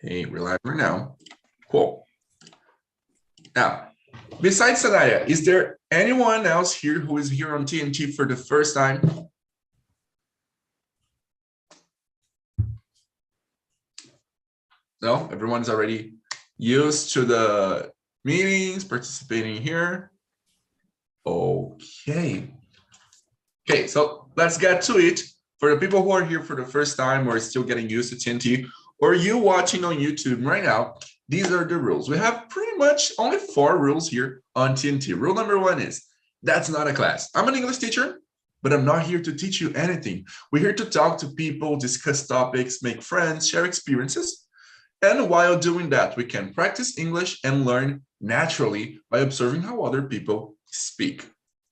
Okay, we're live right now. Cool. Now, besides Sanaya, is there anyone else here who is here on TNT for the first time? No, everyone's already used to the meetings, participating here. Okay. Okay, so let's get to it. For the people who are here for the first time or still getting used to TNT, or you watching on YouTube right now, these are the rules. We have pretty much only 4 rules here on TNT. Rule number 1 is, that's not a class. I'm an English teacher, but I'm not here to teach you anything. We're here to talk to people, discuss topics, make friends, share experiences. And while doing that, we can practice English and learn naturally by observing how other people speak.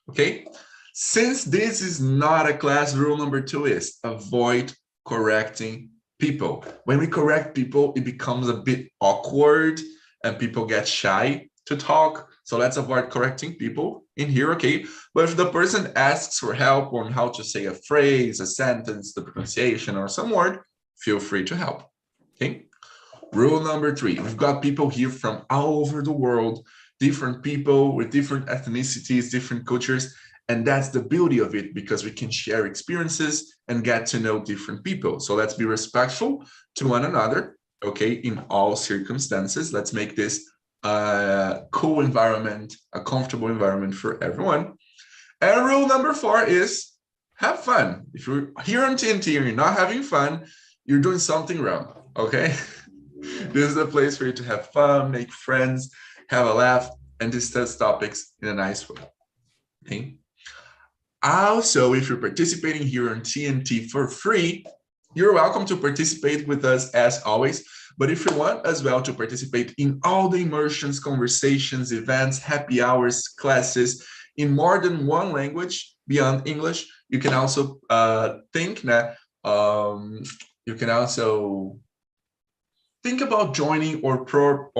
Okay? Since this is not a class, rule number 2 is avoid correcting people. When we correct people, it becomes a bit awkward and people get shy to talk. So let's avoid correcting people in here, okay? But if the person asks for help on how to say a phrase, a sentence, the pronunciation, or some word, feel free to help, okay? Rule number 3, we've got people here from all over the world, different people with different ethnicities, different cultures, and that's the beauty of it because we can share experiences and get to know different people. So let's be respectful to one another, okay, in all circumstances. Let's make this a cool environment, a comfortable environment for everyone. And rule number 4 is have fun. If you're here on TNT and you're not having fun, you're doing something wrong, okay? This is the place for you to have fun, make friends, have a laugh, and discuss topics in a nice way, okay? Also, if you're participating here on TNT for free, you're welcome to participate with us as always. But if you want as well to participate in all the immersions, conversations, events, happy hours, classes in more than one language beyond English, you can also think about joining or pro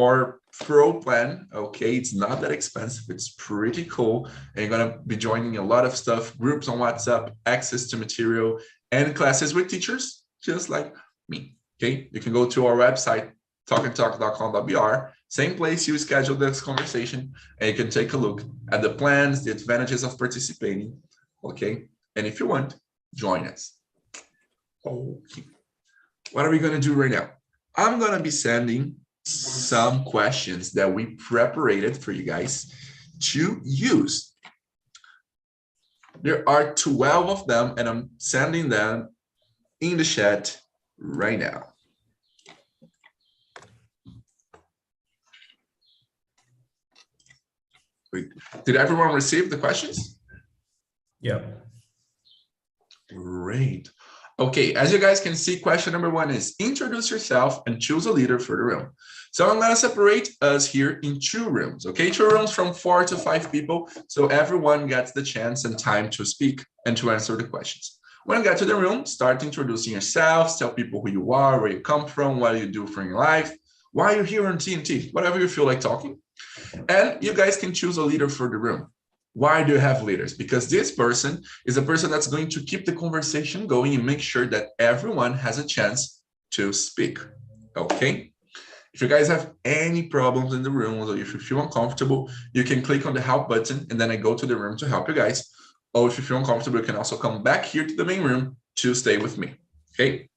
plan. Okay, it's not that expensive, it's pretty cool, and you're going to be joining a lot of stuff, groups on WhatsApp, access to material, and classes with teachers just like me. Okay, you can go to our website talkandtalk.com.br, same place you schedule this conversation, and you can take a look at the plans, the advantages of participating. Okay, and if you want, join us. Okay, what are we going to do right now? I'm going to be sending some questions that we prepared for you guys to use. There are 12 of them, and I'm sending them in the chat right now. Wait, did everyone receive the questions? Yeah. Great. Okay, as you guys can see, question number 1 is introduce yourself and choose a leader for the room. So I'm going to separate us here in 2 rooms, okay? 2 rooms from 4 to 5 people, so everyone gets the chance and time to speak and to answer the questions. When you get to the room, start introducing yourselves, tell people who you are, where you come from, what you do for your life, why you're here on TNT, whatever you feel like talking. And you guys can choose a leader for the room. Why do you have leaders? Because this person is a person that's going to keep the conversation going and make sure that everyone has a chance to speak, okay? If you guys have any problems in the room, or if you feel uncomfortable, you can click on the help button and then I go to the room to help you guys. Or if you feel uncomfortable, you can also come back here to the main room to stay with me, okay?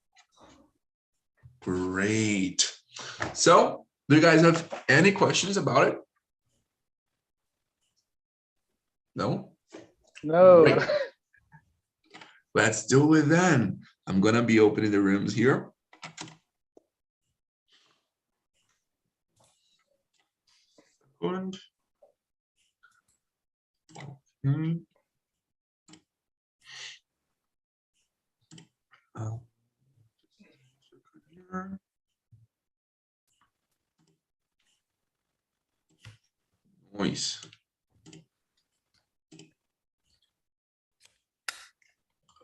Great. So, do you guys have any questions about it? No? No. Great. Let's do it then. I'm going to be opening the rooms here. Okay. Nice.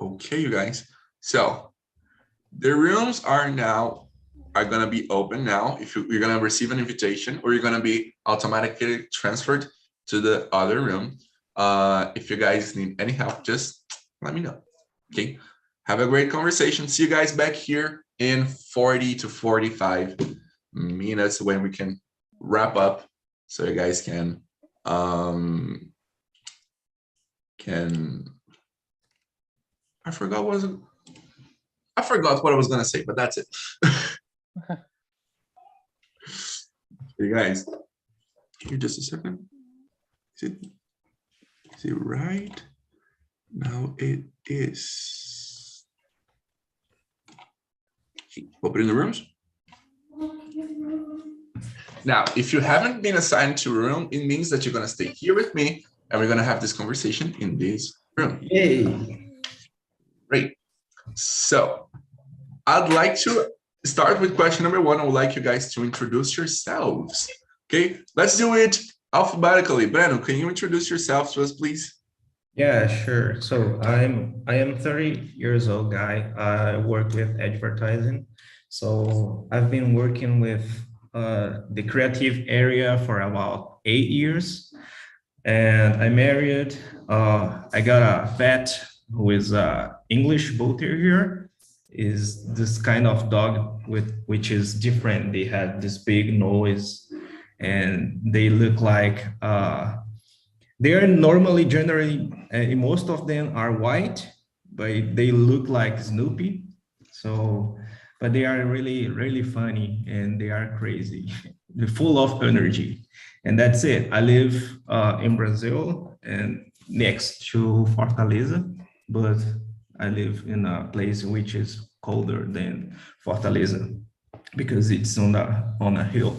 Okay, you guys. So the rooms are going to be open now. If you're going to receive an invitation, or you're going to be automatically transferred to the other room. If you guys need any help, just let me know. Okay. Have a great conversation. See you guys back here in 40 to 45 minutes when we can wrap up, so you guys can I forgot what I was gonna say, but that's it. Hey guys, here just a second. Is it right? Now it is. Opening the rooms. Now, if you haven't been assigned to a room, it means that you're gonna stay here with me and we're gonna have this conversation in this room. Yay. Great. So I'd like to start with question number one. I would like you guys to introduce yourselves. Okay, let's do it alphabetically. Breno, can you introduce yourself to us, please? Yeah, sure. So I am 30 years old guy. I work with advertising. So I've been working with the creative area for about 8 years. And I married. I got a pet who is English Bull Terrier. Is this kind of dog which is different. They have this big nose, and they look like they are normally generally most of them are white, but they look like Snoopy. So, but they are really funny and they are crazy. They're full of energy. And that's it. I live in Brazil and next to Fortaleza, but I live in a place which is colder than Fortaleza because it's on a hill.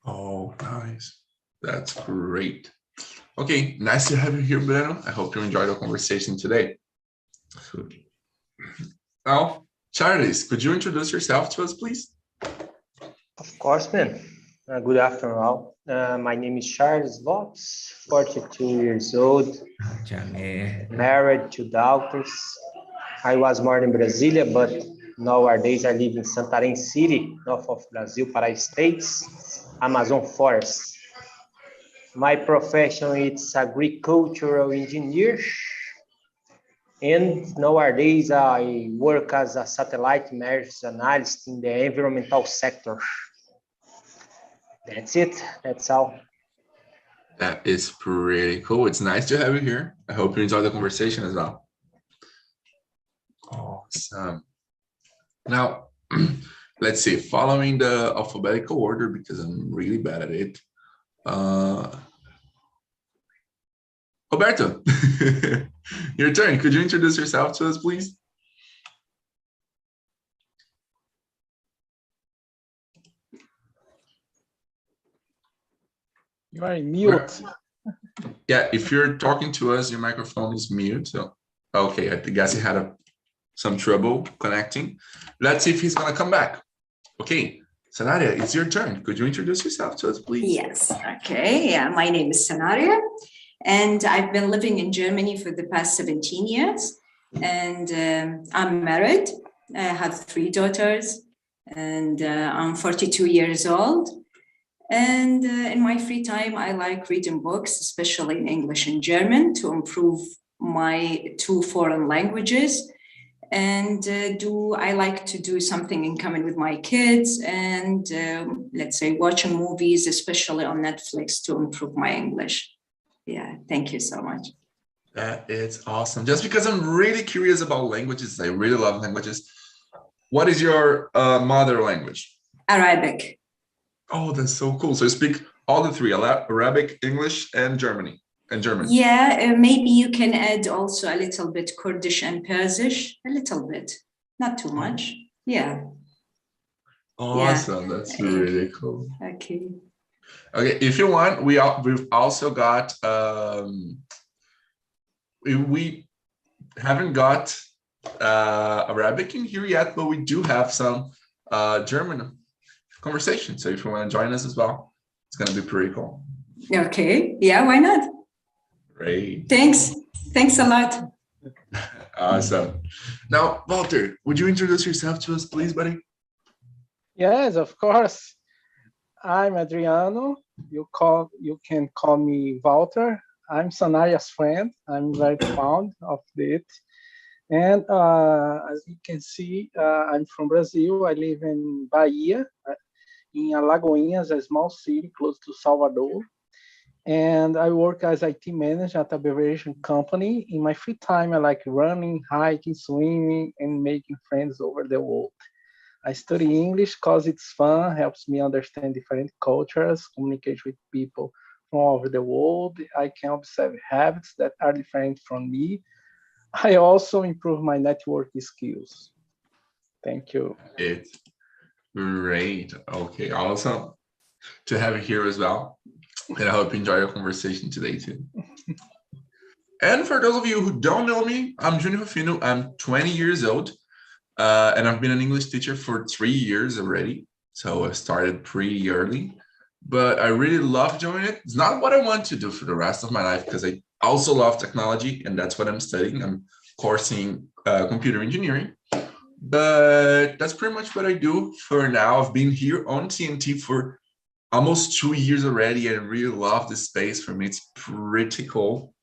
Oh, nice. That's great. Okay, nice to have you here, Breno. I hope you enjoyed our conversation today. Now, Charles, could you introduce yourself to us, please? Of course, man. Good afternoon, all. My name is Charles Vops, 42 years old, married, 2 daughters. I was born in Brasilia, but nowadays I live in Santarém City, north of Brazil, Pará States, Amazon Forest. My profession is agricultural engineer, and nowadays I work as a satellite images analyst in the environmental sector. That's it. That's all. That is pretty cool. It's nice to have you here. I hope you enjoy the conversation as well. Awesome. Now, let's see, following the alphabetical order, because I'm really bad at it. Roberto, your turn. Could you introduce yourself to us, please? You are in mute. Yeah, if you're talking to us, your microphone is mute. So, okay, I guess he had some trouble connecting. Let's see if he's gonna come back. Okay, Sanaria, it's your turn. Could you introduce yourself to us, please? Yes, okay. Yeah, my name is Sanaria, and I've been living in Germany for the past 17 years. And I'm married. I have 3 daughters, and I'm 42 years old. And in my free time, I like reading books, especially in English and German, to improve my 2 foreign languages. And I like to do something in common with my kids and let's say watching movies, especially on Netflix, to improve my English. Yeah, thank you so much. That is awesome. Just because I'm really curious about languages, I really love languages. What is your mother language? Arabic. Oh, that's so cool. So you speak all the 3, Arabic, English, and German. Yeah, maybe you can add also a little bit Kurdish and Persish, a little bit, not too much. Yeah. Awesome. Yeah. That's really cool. Okay. Okay, if you want, we've also got, we haven't got Arabic in here yet, but we do have some German conversation. So if you want to join us as well, it's going to be pretty cool. Okay. Yeah, why not? Great. Thanks. Thanks a lot. Awesome. Now, Walter, would you introduce yourself to us, please, buddy? Yes, of course. I'm Adriano. You can call me Walter. I'm Sanaria's friend. I'm very fond of it. And as you can see, I'm from Brazil. I live in Bahia. in Alagoinhas, a small city close to Salvador. And I work as IT manager at a beverage company. In my free time, I like running, hiking, swimming, and making friends over the world. I study English because it's fun, helps me understand different cultures, communicate with people from all over the world. I can observe habits that are different from me. I also improve my networking skills. Thank you. It's great. Okay, awesome to have you here as well. And I hope you enjoy our conversation today too. And for those of you who don't know me, I'm Junior Rufino. I'm 20 years old. And I've been an English teacher for 3 years already. So I started pretty early, but I really love doing it. It's not what I want to do for the rest of my life because I also love technology and that's what I'm studying. I'm coursing computer engineering, but that's pretty much what I do for now. I've been here on TNT for almost 2 years already and really love this space. For me, it's pretty cool.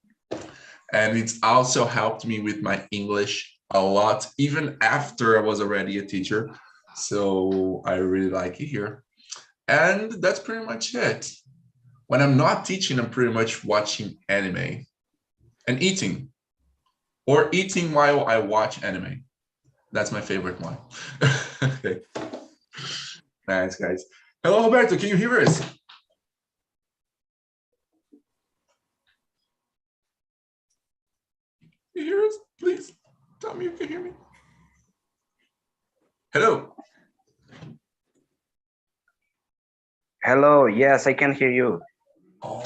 And it's also helped me with my English a lot, even after I was already a teacher. So I really like it here. And that's pretty much it. When I'm not teaching, I'm pretty much watching anime and eating, or eating while I watch anime. That's my favorite one. Okay. Nice, guys. Hello, Roberto, can you hear us? Can you hear us, please? Tell me you can hear me. Hello. Hello, yes, I can hear you. Oh,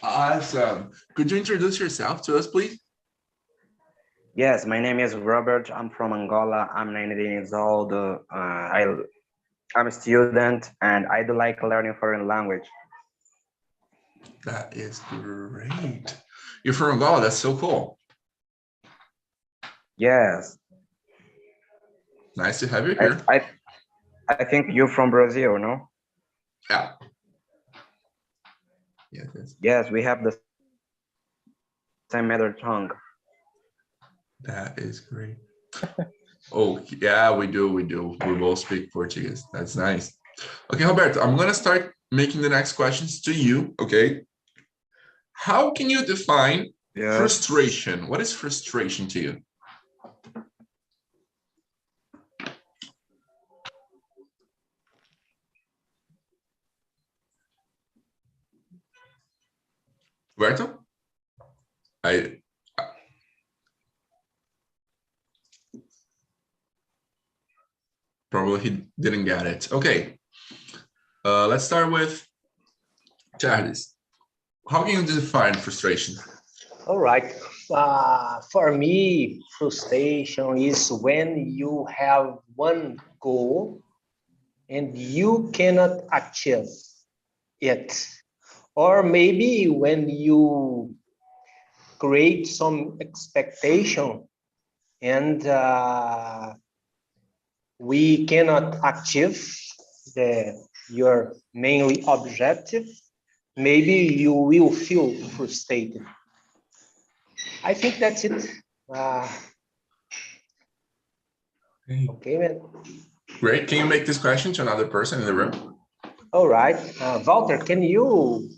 awesome. Could you introduce yourself to us, please? Yes, my name is Robert. I'm from Angola. I'm 19 years old. I'm a student and I do like learning foreign language. That is great. You're from Angola. That's so cool. Yes. Nice to have you here. I think you're from Brazil, no? Yeah. Yes. Yes, we have the same mother tongue. That is great. Oh, yeah, we do. We both speak Portuguese. That's nice. Okay, Roberto, I'm going to start making the next questions to you, okay? How can you define frustration? What is frustration to you? Roberto? Probably he didn't get it. Okay. Let's start with Charles. How can you define frustration? All right. For me, frustration is when you have one goal and you cannot achieve it. Or maybe when you create some expectation and we cannot achieve your mainly objective, maybe you will feel frustrated. I think that's it. Okay, man. Great. Can you make this question to another person in the room? All right. Walter, can you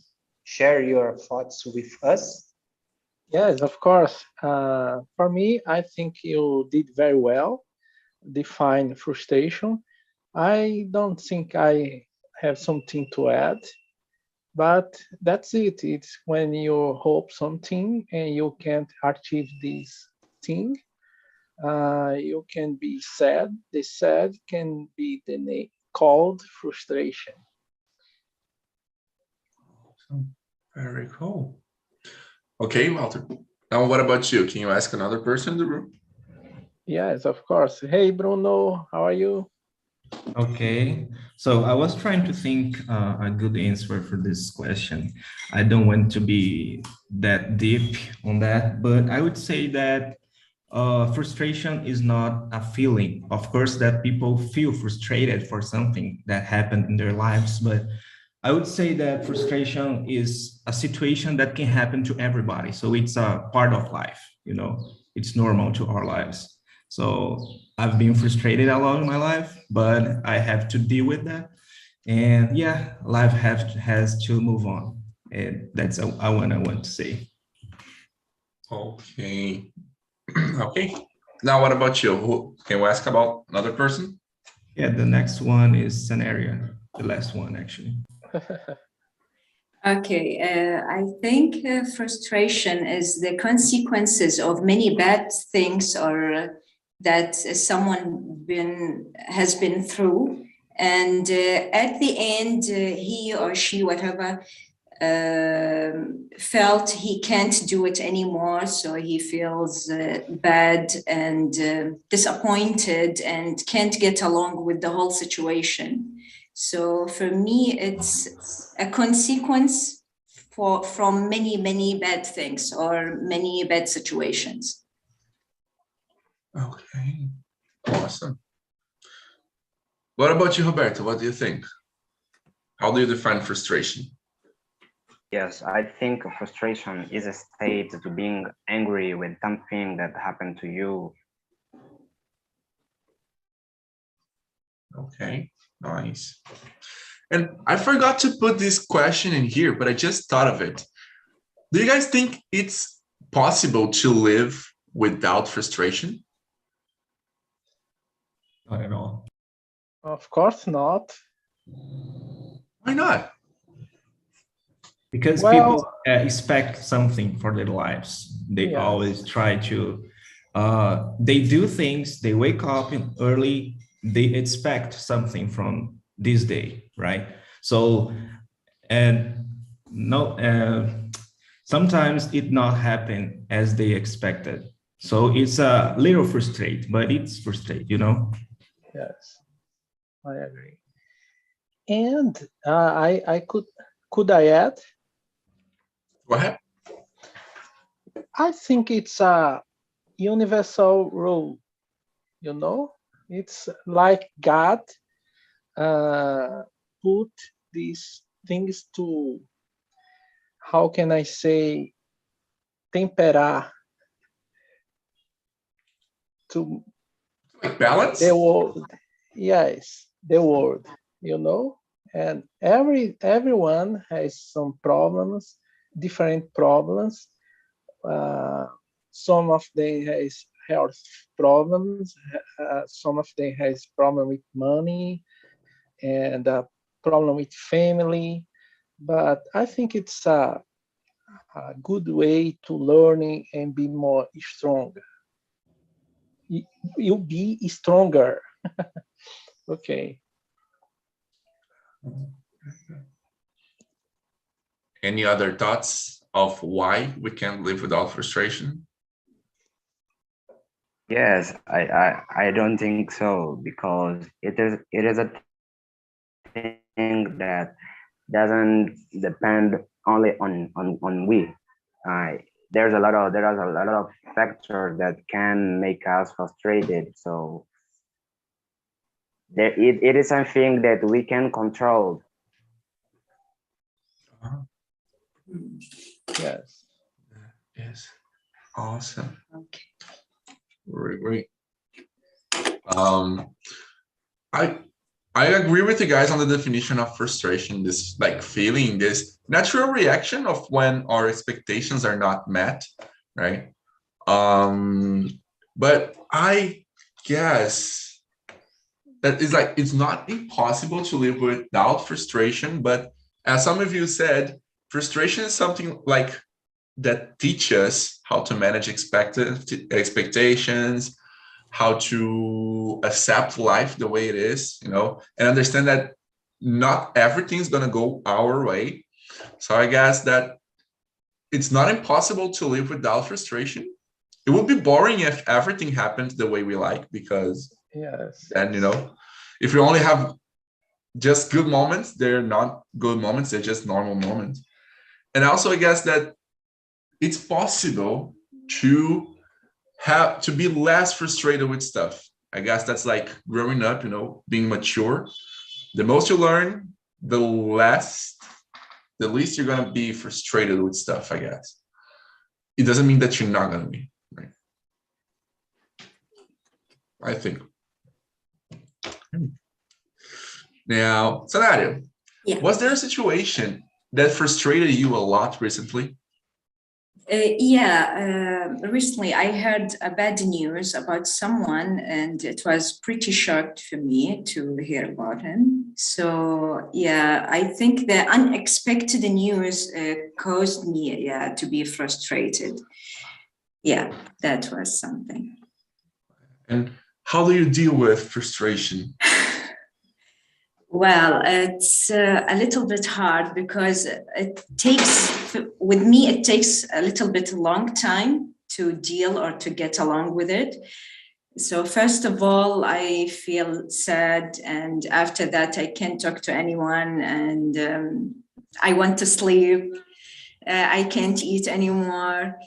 share your thoughts with us? Yes, of course. For me, I think you did very well. Define frustration. I don't think I have something to add, but that's it. It's when you hope something and you can't achieve this thing. You can be sad. The sad can be the name called frustration. Very cool. Okay, Walter. Now, what about you? Can you ask another person in the room? Yes, of course. Hey, Bruno, how are you? Okay, so I was trying to think a good answer for this question. I don't want to be that deep on that, but I would say that frustration is not a feeling. Of course, that people feel frustrated for something that happened in their lives, but I would say that frustration is a situation that can happen to everybody. So it's a part of life, you know, it's normal to our lives. So I've been frustrated along my life, but I have to deal with that. And yeah, life has to move on. And that's what I want to say. Okay. Okay. Now, what about you? Can we ask about another person? Yeah, the next one is scenario, the last one actually. Okay, I think frustration is the consequences of many bad things or that someone has been through, and at the end, he or she, whatever, felt he can't do it anymore, so he feels bad and disappointed and can't get along with the whole situation. So for me, it's a consequence from many bad things or many bad situations. Okay, awesome. What about you, Roberto? What do you think? How do you define frustration? Yes, I think frustration is a state to being angry with something that happened to you. Okay, nice. And I forgot to put this question in here, but I just thought of it. Do you guys think it's possible to live without frustration? Not at all. Of course not. Why not? Because Well, people expect something for their lives. They yes. always try to, they do things, they wake up early, they expect something from this day, right? So, and no, sometimes it not happen as they expected. So it's a little frustrated, but it's frustrated, you know? Yes, I agree. And I could I add? Go ahead. I think it's a universal rule, you know? It's like God put these things to, how can I say, temperar, to Like balance? the world. Yes, the world, you know? And everyone has some problems, different problems. Some of them has health problems. Some of them has problem with money and a problem with family. But I think it's a good way to learning and be more stronger. You'll be stronger. Okay. Any other thoughts of why we can't live without frustration? Yes, I don't think so, because it is a thing that doesn't depend only on we. There are a lot of factors that can make us frustrated. So it is something that we can control. Yes. Yes. Awesome. Okay. Very great. I agree with you guys on the definition of frustration, this like feeling, this natural reaction of when our expectations are not met, right? But I guess that is like, it's not impossible to live without frustration, but as some of you said, frustration is something like that teach us how to manage expectations, how to accept life the way it is, you know, and understand that not everything's going to go our way. So I guess that it's not impossible to live without frustration. It would be boring if everything happened the way we like, because Yes. then, you know, if you only have just good moments, they're not good moments, they're just normal moments. And also, I guess that it's possible to be less frustrated with stuff. I guess that's like growing up, you know, being mature. The most you learn, the least you're gonna be frustrated with stuff, I guess. It doesn't mean that you're not gonna be, right? I think. Now, Scenario, Yeah. was there a situation that frustrated you a lot recently? Recently I heard a bad news about someone, and it was pretty shocked for me to hear about him. So yeah, I think the unexpected news caused me to be frustrated. Yeah, that was something. And how do you deal with frustration? Well, it's a little bit hard because with me, it takes a little bit long time to deal or to get along with it. So first of all, I feel sad, and after that, I can't talk to anyone, and I want to sleep. I can't eat anymore.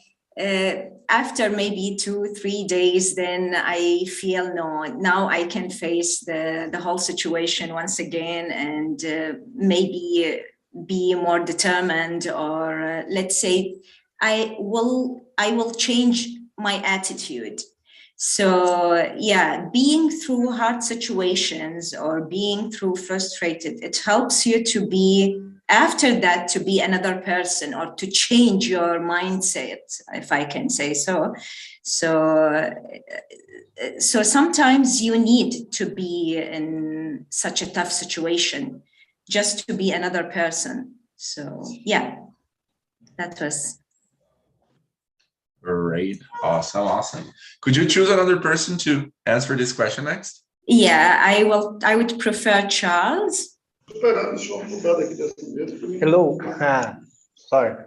After maybe 2-3 days, then I feel no, now I can face the whole situation once again, and maybe be more determined, or let's say I will change my attitude. So yeah, being through hard situations or being through frustrated, it helps you to be after that to be another person, or to change your mindset, if I can say so. So sometimes you need to be in such a tough situation just to be another person. So yeah, that was Great. Awesome. Could you choose another person to answer this question next? Yeah, I would prefer Charles. Hello. Sorry.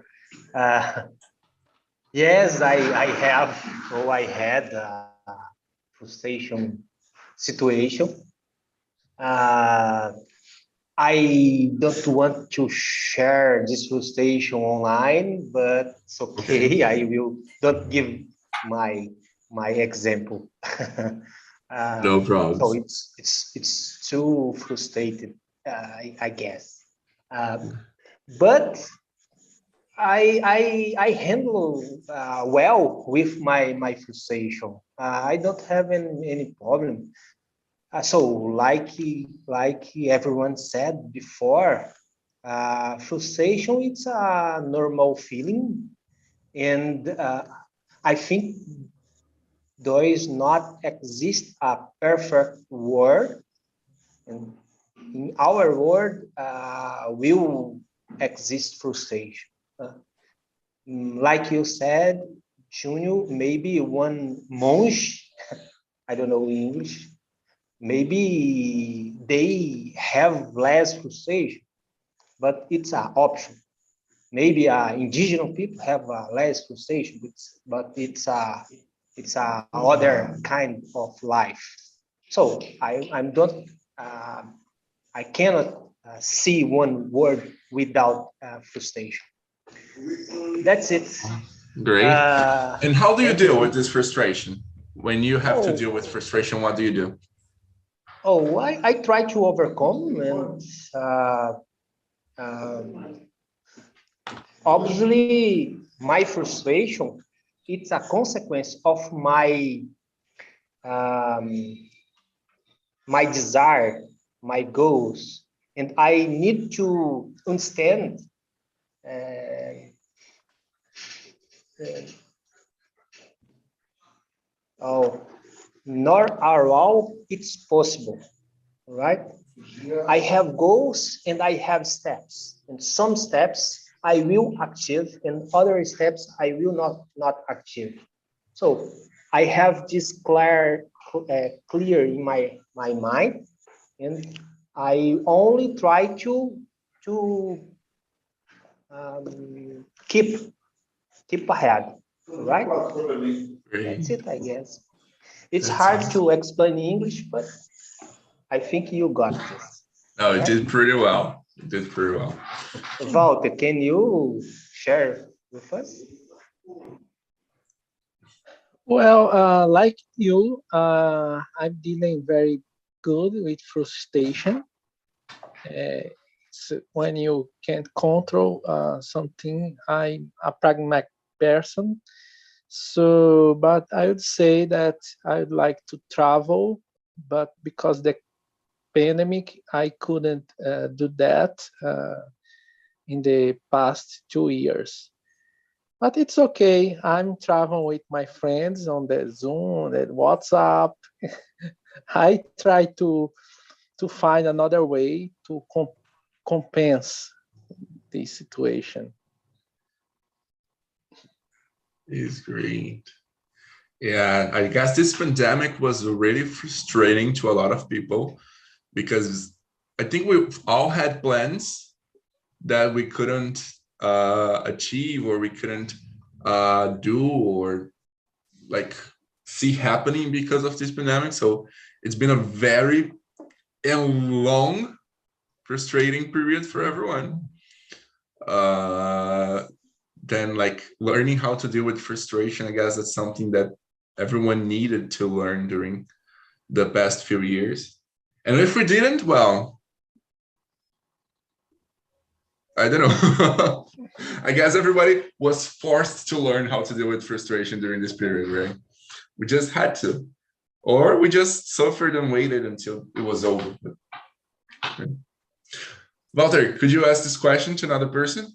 Yes, I had a frustration situation. I don't want to share this frustration online, but it's okay. I will don't give my example. No problem. So it's too frustrated, I guess. But I handle well with my frustration. I don't have any problem. So like everyone said before, frustration it's a normal feeling, and I think does not exist a perfect word, and in our world will exist frustration. Like you said, Junior, maybe one monge, I don't know English, maybe they have less frustration, but it's an option. Maybe indigenous people have less frustration, but it's a other kind of life. So I'm don't I cannot see one word without frustration. That's it. Great. And how do you deal with this frustration? When you have to deal with frustration, what do you do? Oh, I try to overcome, and obviously my frustration, it's a consequence of my my desire, my goals, and I need to understand not all it's possible, right? I have goals and I have steps, and some steps I will achieve and other steps I will not achieve. So I have this clear in my mind, and I only try to keep ahead, right? That's it, I guess. It's hard to explain in English, but I think you got this. No, you did pretty well. You did pretty well. Walter, can you share with us? Well, like you, I'm dealing very good with frustration. It's when you can't control something. I'm a pragmatic person. So, but I would say that I would like to travel, but because the pandemic, I couldn't do that in the past 2 years. But it's okay. I'm traveling with my friends on the Zoom, the WhatsApp. I try to find another way to compensate this situation. It's great. Yeah, I guess this pandemic was really frustrating to a lot of people because I think we all had plans that we couldn't achieve or we couldn't do or like see happening because of this pandemic. So it's been a very long, frustrating period for everyone. Then like learning how to deal with frustration, I guess that's something that everyone needed to learn during the past few years. And if we didn't, well, I don't know. I guess everybody was forced to learn how to deal with frustration during this period, right? We just had to, or we just suffered and waited until it was over. Walter, could you ask this question to another person?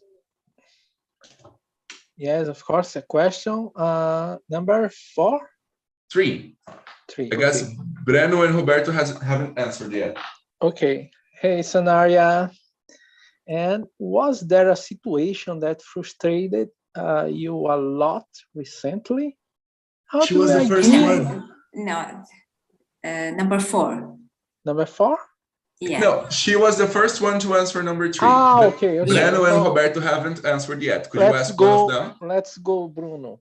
Yes, of course. A question. Number 4? 3. I guess Okay. Breno and Roberto haven't answered yet. Okay. Hey, Sanaria. And was there a situation that frustrated you a lot recently? She was the first one. No, number 4. Number 4? Yeah. No, she was the first one to answer number 3. Okay. Breno and Roberto haven't answered yet. Could you ask one of them? Let's go, Bruno.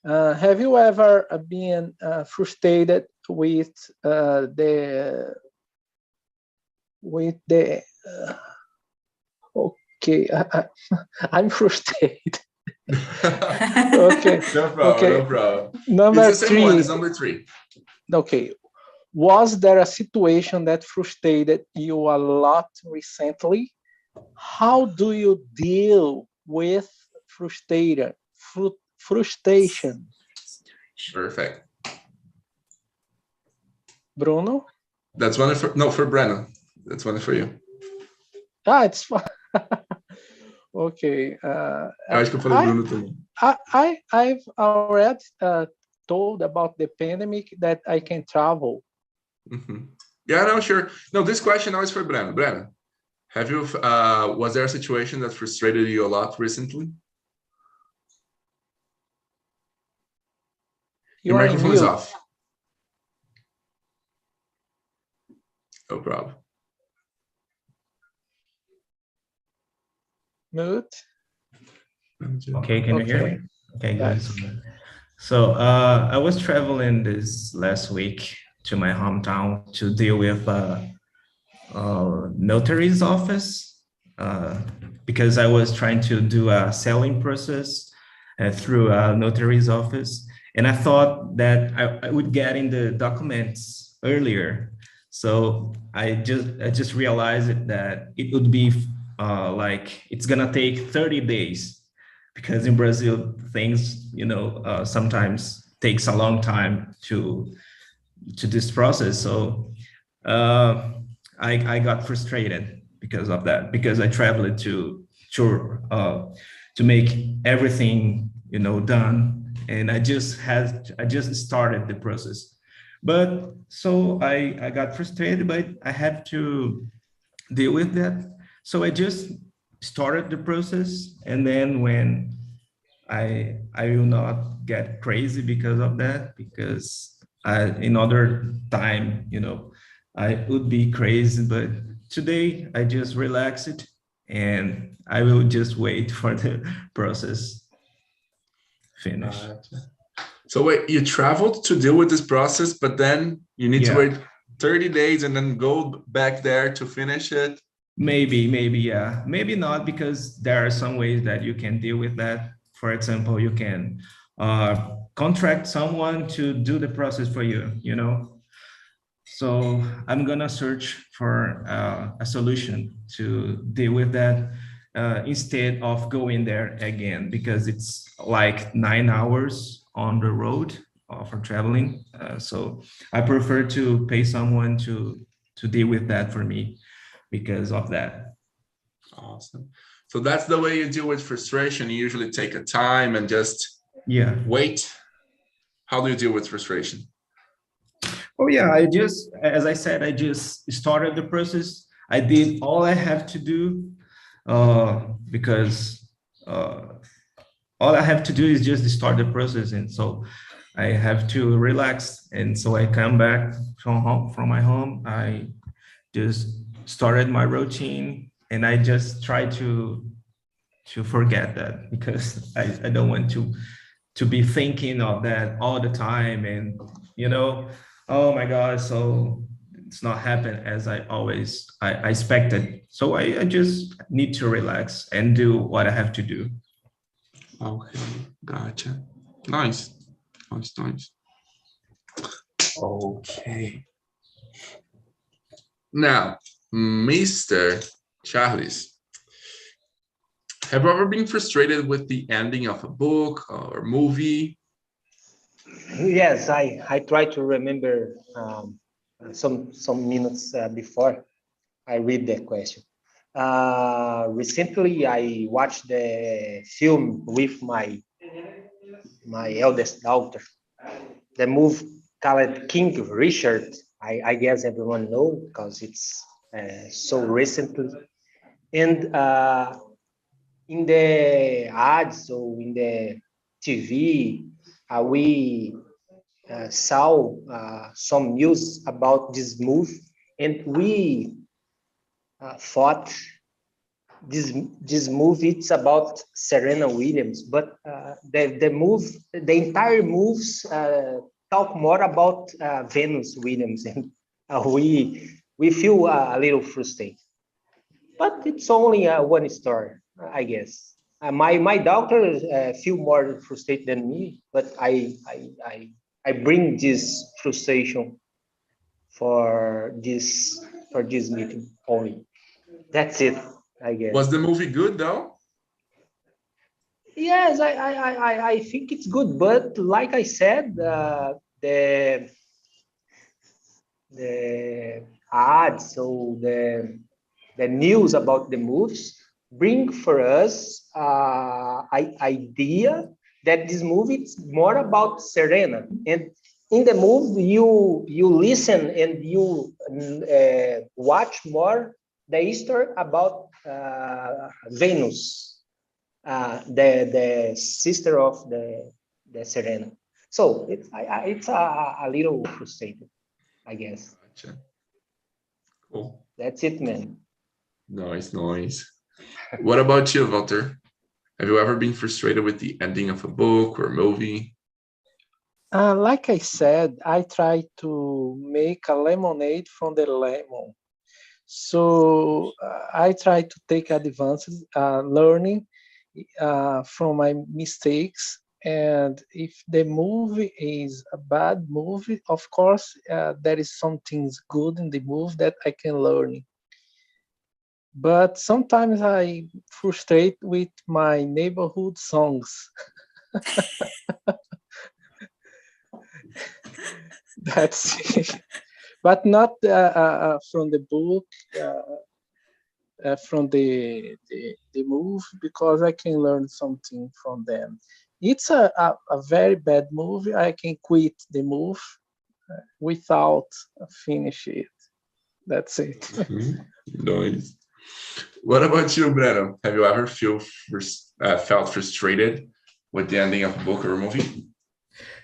Have you ever been frustrated with the okay, I'm frustrated. Okay. No problem, okay. no problem. Number it's the same 3. one, it's number 3. Okay. Was there a situation that frustrated you a lot recently? How do you deal with frustration? Perfect. Bruno? That's one for Breno. That's one for you. It's fine. Okay. Acho que eu falei Bruno também. I've already told about the pandemic that I can travel. Mm-hmm. Yeah, no, sure. No, this question now is for Breno. Breno, have you? Was there a situation that frustrated you a lot recently? Your microphone is off. No problem. Mute. Okay, can you hear me? Okay, good. Yes. So I was traveling this last week to my hometown to deal with notary's office because I was trying to do a selling process through a notary's office, and I thought that I would get in the documents earlier. So I just realized that it would be like it's gonna take 30 days because in Brazil things sometimes takes a long time to this process. So I got frustrated because of that, because I traveled to make everything done, and I just started the process. But so I got frustrated, but I had to deal with that. So I just started the process, and then when I will not get crazy because of that, because in other time, I would be crazy, but today I just relax it and I will just wait for the process finish. So wait, you traveled to deal with this process, but then you need to wait 30 days and then go back there to finish it? Maybe, yeah. Maybe not, because there are some ways that you can deal with that. For example, you can contract someone to do the process for you, So I'm gonna search for a solution to deal with that instead of going there again, because it's like 9 hours on the road for traveling. So I prefer to pay someone to deal with that for me because of that. Awesome. So that's the way you deal with frustration. You usually take a time and just wait. How do you deal with frustration? Oh yeah, as I said, I just started the process. I did all I have to do because all I have to do is just start the process. And so I have to relax. And so I come back from my home. I just started my routine and I just try to forget that because I don't want to be thinking of that all the time. And, oh my God, so it's not happening as I expected. So I just need to relax and do what I have to do. Okay, gotcha. Nice. Okay. Now, Mr. Charles, have you ever been frustrated with the ending of a book or movie? Yes, I try to remember some minutes before I read the question. Recently, I watched the film with my eldest daughter. The movie called King Richard. I guess everyone knows because it's so recently. And in the ads or in the TV, we saw some news about this movie, and we thought this movie it's about Serena Williams, but the entire moves talk more about Venus Williams, and we feel a little frustrated. But it's only one story, I guess. My daughter feel more frustrated than me, but I bring this frustration for this meeting only. That's it, I guess. Was the movie good though? Yes, I think it's good, but like I said, the ads, so the news about the movies bring for us idea that this movie is more about Serena, and in the movie you listen and you watch more the history about Venus, the sister of the Serena. So it's a little frustrating, I guess. Gotcha. Cool. That's it, man. Nice. What about you, Walter? Have you ever been frustrated with the ending of a book or movie? Like I said, I try to make a lemonade from the lemon. So I try to take advances, learning from my mistakes. And if the movie is a bad movie, of course, there is some things good in the movie that I can learn. But sometimes I frustrate with my neighborhood songs. That's it. But not from the book, from the movie, because I can learn something from them. It's a very bad movie. I can quit the movie without finish it. That's it. Nice. What about you, Breno? Have you ever felt frustrated with the ending of a book or a movie?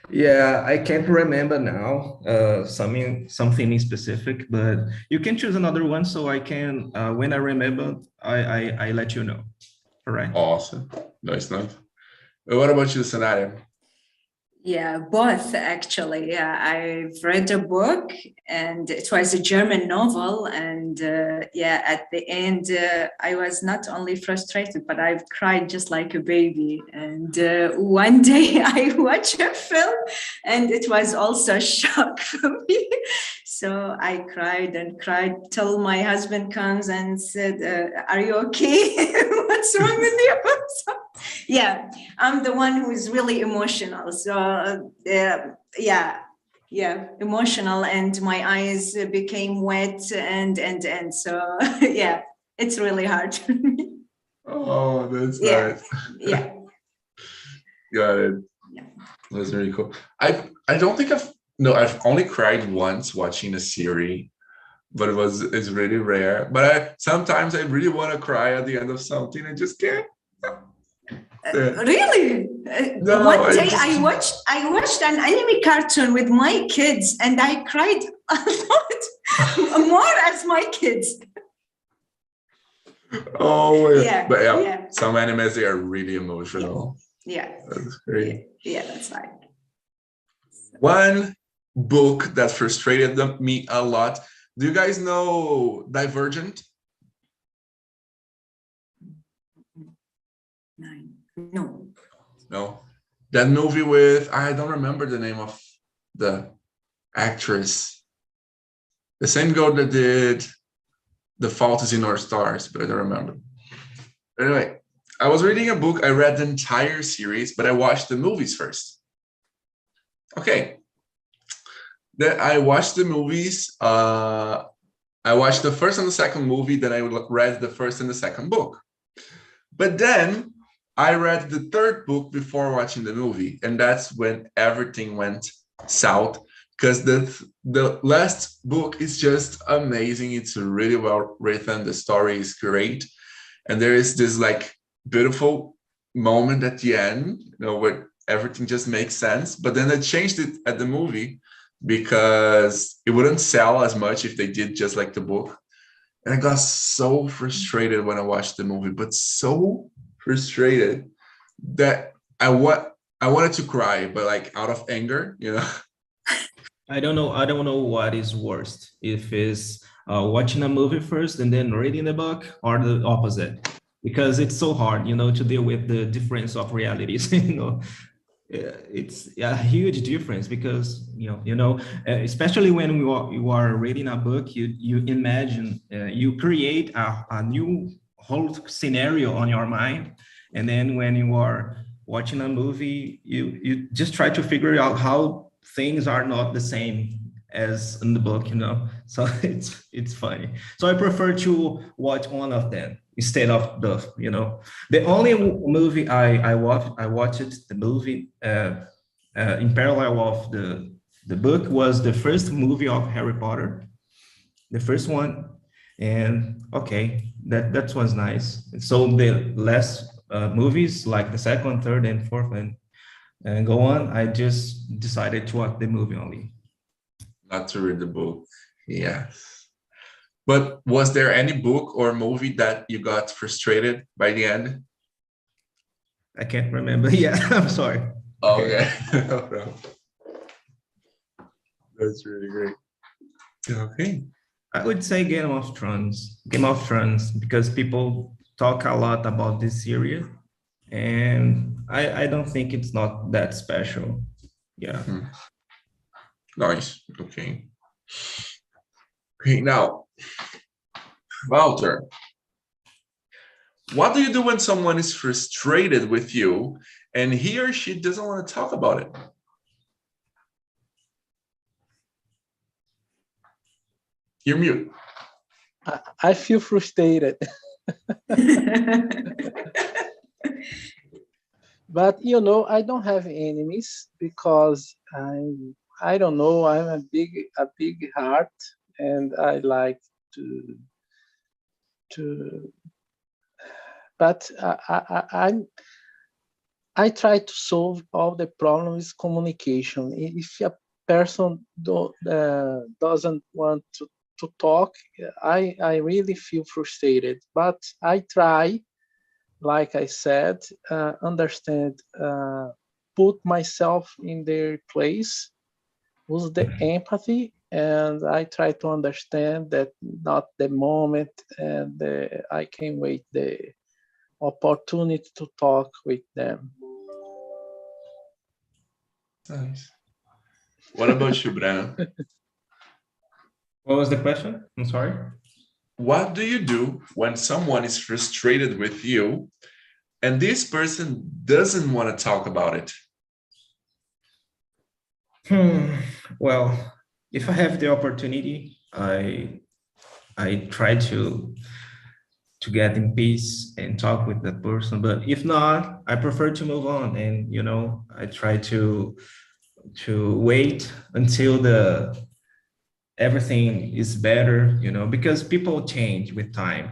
Yeah, I can't remember now something in specific, but you can choose another one so I can, when I remember, I let you know. All right. Awesome. Nice. What about you, Scenario? Yeah, both actually. Yeah, I've read a book and it was a German novel. And at the end, I was not only frustrated, but I've cried just like a baby. And one day I watched a film and it was also a shock for me. So I cried till my husband comes and said, are you okay? What's wrong with you? So, yeah, I'm the one who is really emotional. So emotional, and my eyes became wet, and so yeah, it's really hard for me. Oh, that's nice. Yeah. Got it. Yeah. That's really cool. I don't think I've only cried once watching a series, but it's really rare. But sometimes I really want to cry at the end of something. I just can't. Really? No, One day I watched an anime cartoon with my kids, and I cried a lot more as my kids. Oh Yeah. But yeah, some animes, they are really emotional. Yeah. That's great. Yeah, that's right. One book that frustrated me a lot. Do you guys know Divergent? No. No. That movie with, I don't remember the name of the actress. The same girl that did The Fault is in Our Stars, but I don't remember. Anyway, I was reading a book. I read the entire series, but I watched the movies first. Okay. Then I watched the movies. I watched the first and the second movie. Then I read the first and the second book. But then I read the third book before watching the movie. And that's when everything went south. Because the last book is just amazing. It's really well written. The story is great. And there is this like beautiful moment at the end, where everything just makes sense. But then they changed it at the movie because it wouldn't sell as much if they did just like the book. And I got so frustrated when I watched the movie, but so frustrated that I wanted to cry, but like out of anger, I don't know what is worst, if it's watching a movie first and then reading the book, or the opposite, because it's so hard, to deal with the difference of realities. It's a huge difference, because especially when you are reading a book, you imagine, you create a new whole scenario on your mind, and then when you are watching a movie, you just try to figure out how things are not the same as in the book, so it's funny. So I prefer to watch one of them instead of the only movie I watched the movie in parallel of the book was the first movie of Harry Potter, the first one. And okay, that was nice. So the last movies, like the second, third, and fourth, and go on, I just decided to watch the movie only. Not to read the book. Yes. But was there any book or movie that you got frustrated by the end? I can't remember. Yeah, I'm sorry. Okay. No problem. That's really great. Okay. I would say Game of Thrones, because people talk a lot about this series, and I don't think it's not that special. Yeah. Nice. Okay. Okay, now, Walter, what do you do when someone is frustrated with you and he or she doesn't want to talk about it? You're mute. I feel frustrated. But I don't have enemies, because I don't know, I'm a big heart, and I like to but I try to solve all the problems with communication. If a person doesn't want to talk, I really feel frustrated, but I try, like I said, understand, put myself in their place, use the empathy, and I try to understand that not the moment, and I can wait the opportunity to talk with them. Nice. What about you, Breno? What was the question? I'm sorry. What do you do when someone is frustrated with you and this person doesn't want to talk about it? Well, if I have the opportunity, I try to get in peace and talk with that person. But if not, I prefer to move on. And I try to wait until the everything is better, because people change with time.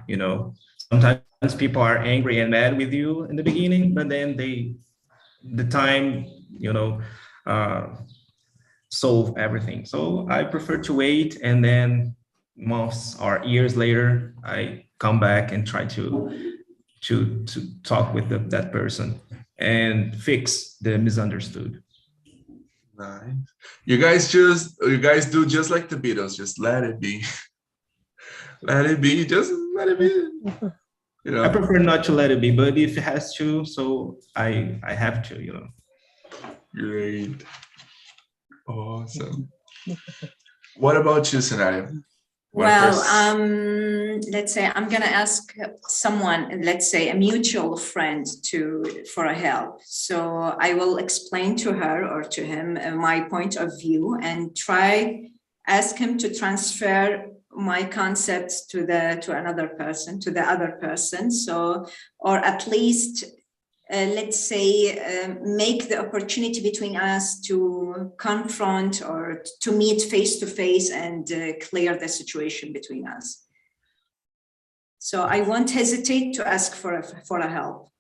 Sometimes people are angry and mad with you in the beginning, but then the time, uh, solve everything. So I prefer to wait, and then months or years later, I come back and try to talk with that person and fix the misunderstood. Nice. You guys do just like the Beatles, just let it be. Let it be, just let it be. I prefer not to let it be, but if it has to, so I have to. Great. Awesome. What about you, Scenario? Well, let's say I'm gonna ask someone, let's say a mutual friend for a help. So I will explain to her or to him my point of view and ask him to transfer my concepts to the other person. So, or at least let's say, make the opportunity between us to confront or to meet face to face and clear the situation between us. So I won't hesitate to ask for a help.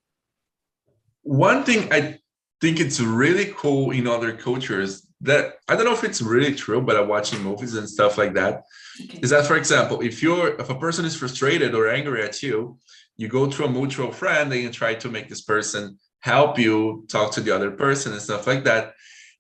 One thing I think it's really cool in other cultures that I don't know if it's really true, but I'm watching movies and stuff like that. Okay. Is that, for example, if a person is frustrated or angry at you, you go to a mutual friend and you try to make this person help you talk to the other person and stuff like that.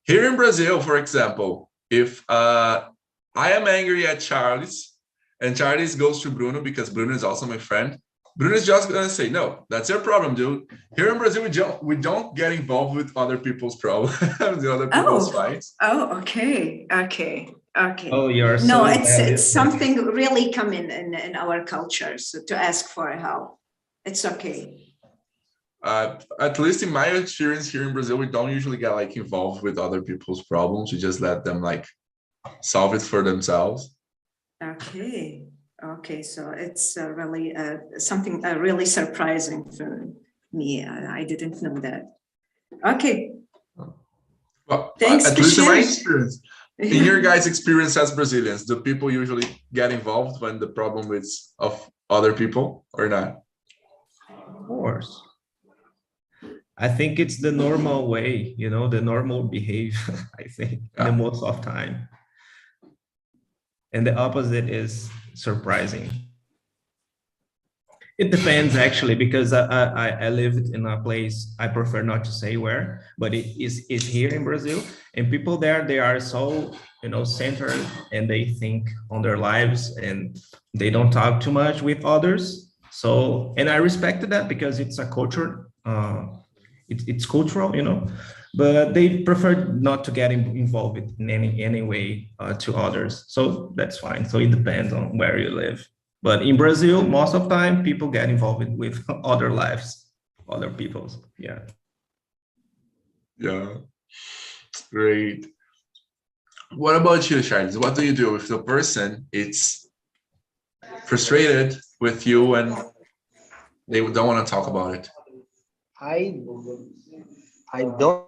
Here in Brazil, for example, if I am angry at Charles and Charles goes to Bruno because Bruno is also my friend, Bruno is just gonna say, no, that's your problem, dude. Here in Brazil, we don't get involved with other people's problems, the other people's fights. Oh, okay. Oh, you're so no, it's something really common in our culture. So to ask for help, it's okay. At least in my experience here in Brazil, we don't usually get involved with other people's problems. We just let them solve it for themselves. Okay, so it's really something really surprising for me. I didn't know that. Okay. Well, thanks. At least in my experience. In your guys' experience as Brazilians, do people usually get involved when the problem is of other people or not? Of course. I think it's the normal way, the normal behavior, I think, the most of time. And the opposite is surprising. It depends, actually, because I lived in a place, I prefer not to say where, but it is here in Brazil. And people there, they are so, centered, and they think on their lives, and they don't talk too much with others. So, and I respected that because it's a culture, it's cultural, but they prefer not to get involved in any way to others. So that's fine. So it depends on where you live. But in Brazil, most of the time, people get involved with other lives, other people's. Yeah. Yeah. Great. What about you, Charles? What do you do if the person is frustrated with you and they don't want to talk about it? I don't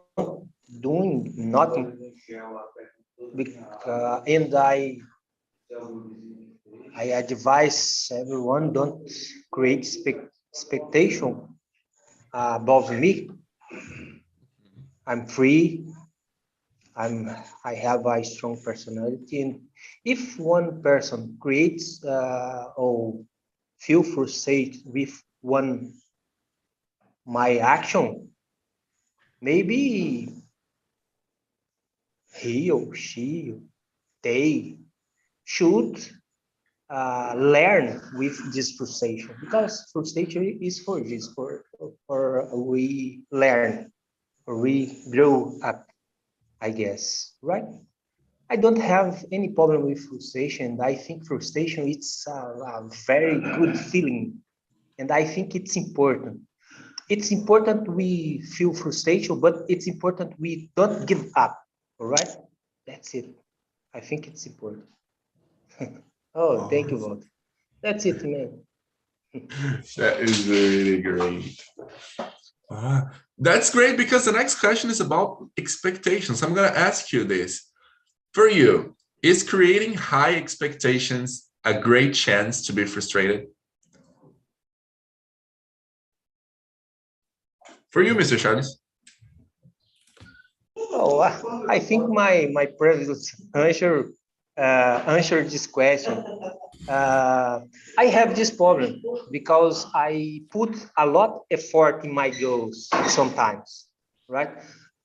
doing nothing, and I advise everyone don't create expectation above me. I'm free. I have a strong personality, and if one person creates or feel frustrated with my action, maybe he or she, they should learn with this frustration, because frustration is for this, for we learn, or we grow up, I guess, right? I don't have any problem with frustration. I think frustration is a very good feeling, and I think it's important. It's important we feel frustration, but it's important we don't give up, all right? That's it. I think it's important. Oh, thank you, Walter. That's it, man. That is really great. That's great because the next question is about expectations. I'm going to ask you this. For you, is creating high expectations a great chance to be frustrated? For you, Mr. Charles? Oh, I think my previous answer answered this question. I have this problem because I put a lot effort in my goals sometimes, right?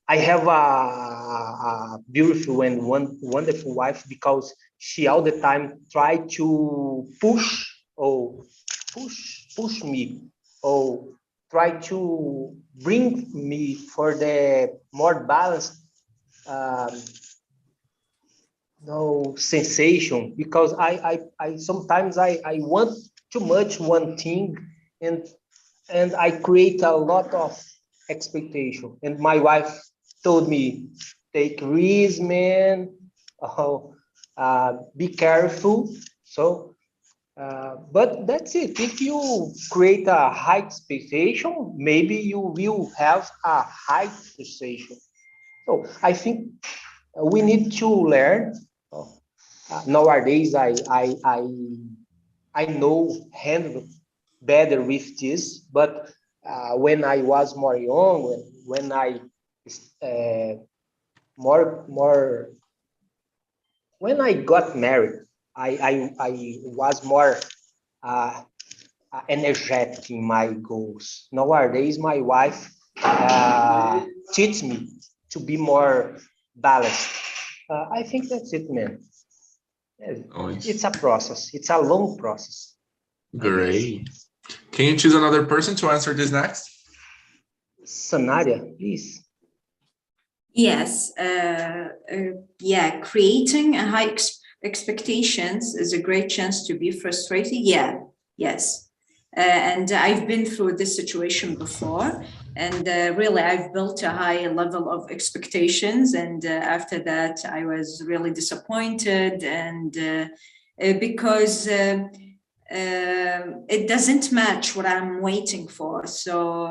I have a beautiful and wonderful wife because she all the time try to push me or try to bring me for the more balanced no sensation, because I sometimes I want too much one thing, and I create a lot of expectation. And my wife told me, take risks, man. Oh, be careful. So, but that's it. If you create a high expectation, maybe you will have a high frustration. So I think we need to learn. Nowadays, I know handle better with this, but when I was more young, when I more when I got married, I was more uh, energetic in my goals. Nowadays, my wife teaches me to be more balanced. I think that's it, man. It's a process. It's a long process. Great. Can you choose another person to answer this next? Sanaria, please. Yes. Yeah, creating a high expectations is a great chance to be frustrated. Yeah, yes. And I've been through this situation before, and really I've built a high level of expectations, and after that I was really disappointed, and because it doesn't match what I'm waiting for. So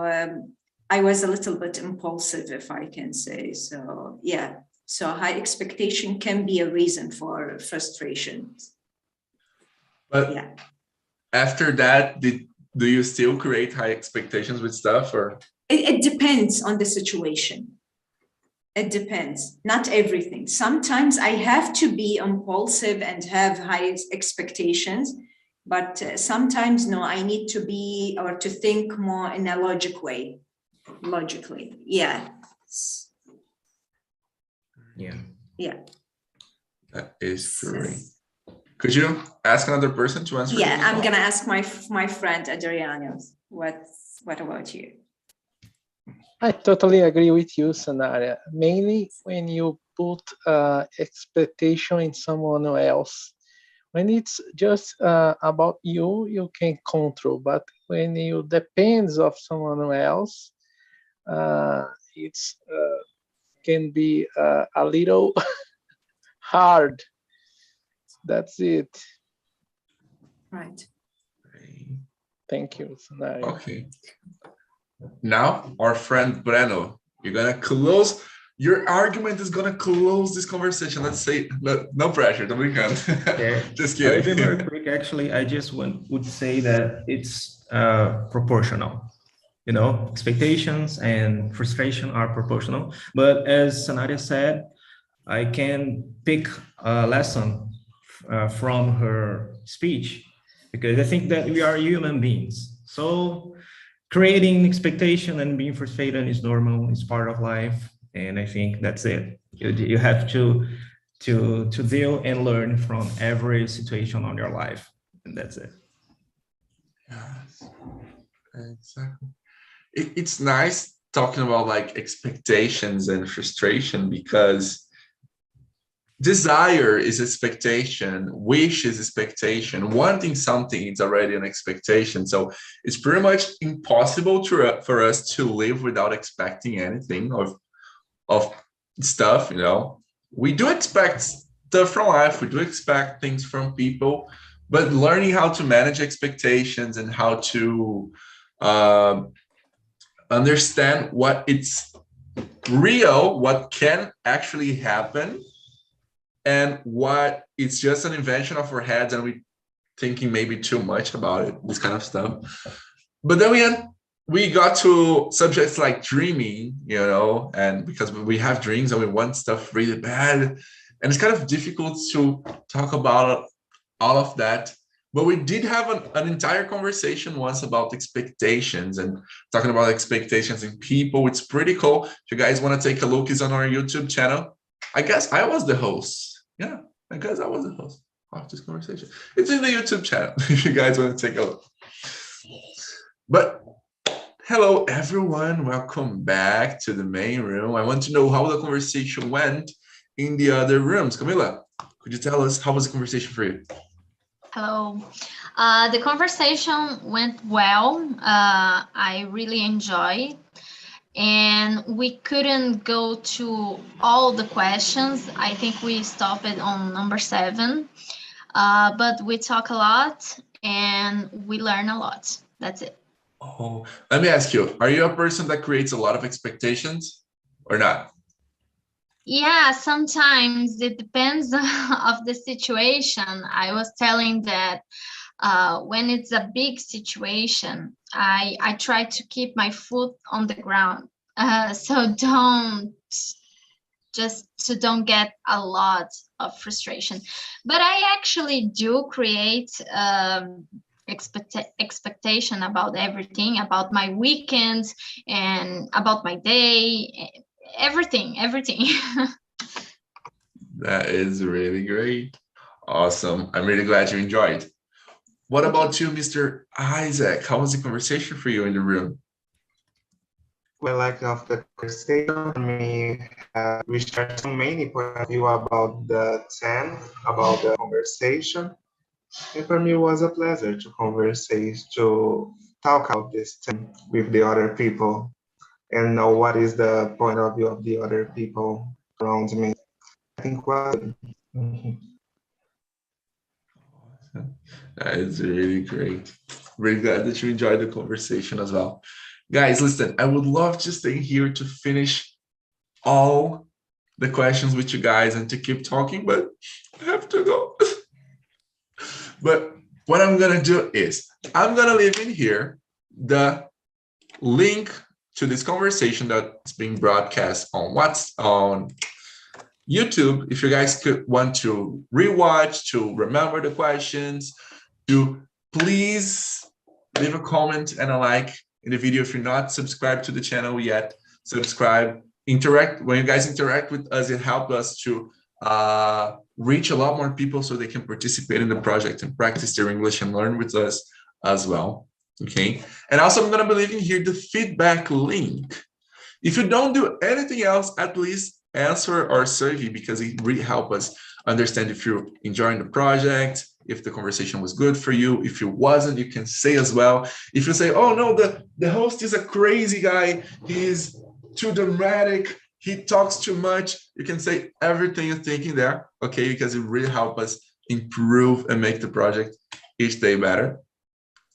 I was a little bit impulsive, if I can say. So yeah, so high expectation can be a reason for frustration. But yeah. After that, do you still create high expectations with stuff, or? It depends on the situation. It depends, not everything. Sometimes I have to be impulsive and have high expectations, but sometimes no, I need to be or to think more in a logically. Yeah. Yeah. Yeah. That is great. Could you ask another person to answer? Yeah, I'm gonna ask my friend Adriano. What about you? I totally agree with you, Sanaria. Mainly when you put expectation in someone else. When it's just about you, you can control. But when you depends of someone else, it's can be a little hard. That's it. Right. Thank you, Sanaria. Okay. Now, our friend Breno, you're gonna close. Your argument is gonna close this conversation. Let's say no pressure. Don't be kind. Yeah. Just kidding. Very quick. Actually, I just would say that it's proportional. You know, expectations and frustration are proportional. But as Sanaria said, I can pick a lesson from her speech, because I think that we are human beings. So creating expectation and being frustrated is normal, it's part of life. And I think that's it. You have to deal and learn from every situation on your life. And that's it. Yes, exactly. It's nice talking about like expectations and frustration, because desire is expectation, wish is expectation, wanting something is already an expectation. So it's pretty much impossible for us to live without expecting anything of stuff, you know. we do expect stuff from life. We do expect things from people, but learning how to manage expectations and how to understand what it's real, what can actually happen, and what it's just an invention of our heads and we thinking maybe too much about it, this kind of stuff. But then we got to subjects like dreaming, you know, and because we have dreams and we want stuff really bad, and it's kind of difficult to talk about all of that. But we did have an entire conversation once about expectations and talking about expectations in people. It's pretty cool. If you guys want to take a look, it's on our YouTube channel. I guess I was the host. Yeah, I guess I was the host of this conversation. It's in the YouTube channel if you guys want to take a look. But hello, everyone. Welcome back to the main room. I want to know how the conversation went in the other rooms. Camila, could you tell us how was the conversation for you? Hello. The conversation went well. I really enjoyed. And we couldn't go to all the questions. I think we stopped on number 7. But we talk a lot and we learn a lot. That's it. Oh, let me ask you, are you a person that creates a lot of expectations or not? Yeah, sometimes it depends of the situation. I was telling that when it's a big situation, I try to keep my foot on the ground. So don't get a lot of frustration. But I actually do create expectation about everything, about my weekends and about my day, everything. That is really great. Awesome. I'm really glad you enjoyed. What about you, Mr. Isaac? How was the conversation for you in the room? Well, like of the conversation, we shared so many points of view about the 10, about the conversation. And for me, it was a pleasure to talk about this thing with the other people and know what is the point of view of the other people around me. I think was That is really great. Really glad that you enjoyed the conversation as well. Guys, listen, I would love to stay here to finish all the questions with you guys and to keep talking, but I have to go. But what I'm gonna do is I'm gonna leave in here the link to this conversation that's being broadcast on YouTube. If you guys could want to rewatch, to remember the questions, to please leave a comment and a like in the video. If you're not subscribed to the channel yet, subscribe, interact. When you guys interact with us, it helps us to reach a lot more people so they can participate in the project and practice their English and learn with us as well. Okay. And also I'm going to be leaving here the feedback link. If you don't do anything else, at least answer our survey because it really helps us understand if you're enjoying the project, if the conversation was good for you. If it wasn't, you can say as well. If you say, oh no, the host is a crazy guy, he's too dramatic, he talks too much, you can say everything you're thinking there, okay? Because it really helps us improve and make the project each day better,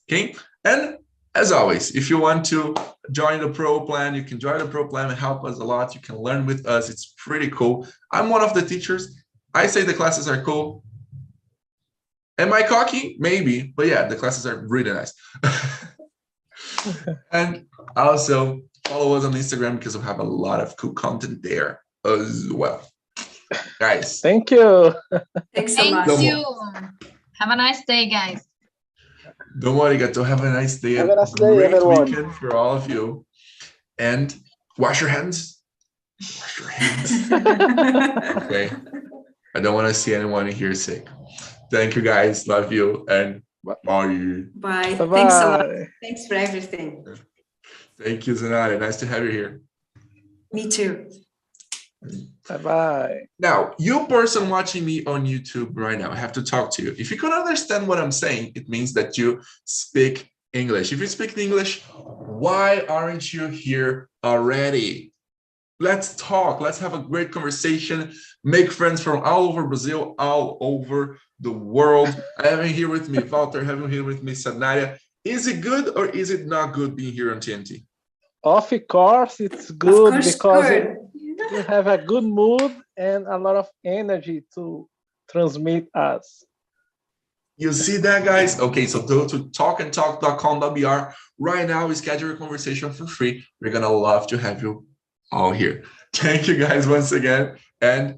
okay? And as always, if you want to join the pro plan, you can join the pro plan and help us a lot. You can learn with us. It's pretty cool. I'm one of the teachers. I say the classes are cool. Am I cocky? Maybe, but yeah, the classes are really nice. And also follow us on Instagram because we have a lot of cool content there as well. Guys. Thank you. Thanks so much. Thank you. Have a nice day, guys. Don't worry, Gato. Have a nice day. Have a nice day, Great everyone. weekend for all of you. And wash your hands. Wash your hands. Okay. I don't want to see anyone here sick. Thank you, guys. Love you. And bye. Bye. Bye-bye. Thanks a lot. Thanks for everything. Thank you, Zanari. Nice to have you here. Me too. Bye-bye. Now, you person watching me on YouTube right now, I have to talk to you. If you can understand what I'm saying, it means that you speak English. If you speak English, why aren't you here already? let's talk. Let's have a great conversation. Make friends from all over Brazil, all over the world. I have here with me Walter, I have here with me Sanaria. Is it good or is it not good being here on TNT? Of course, it's good because you have a good mood and a lot of energy to transmit us. You see that, guys? Okay, so go to talkandtalk.com.br right now. We schedule a conversation for free. We're gonna love to have you all here. Thank you guys once again, and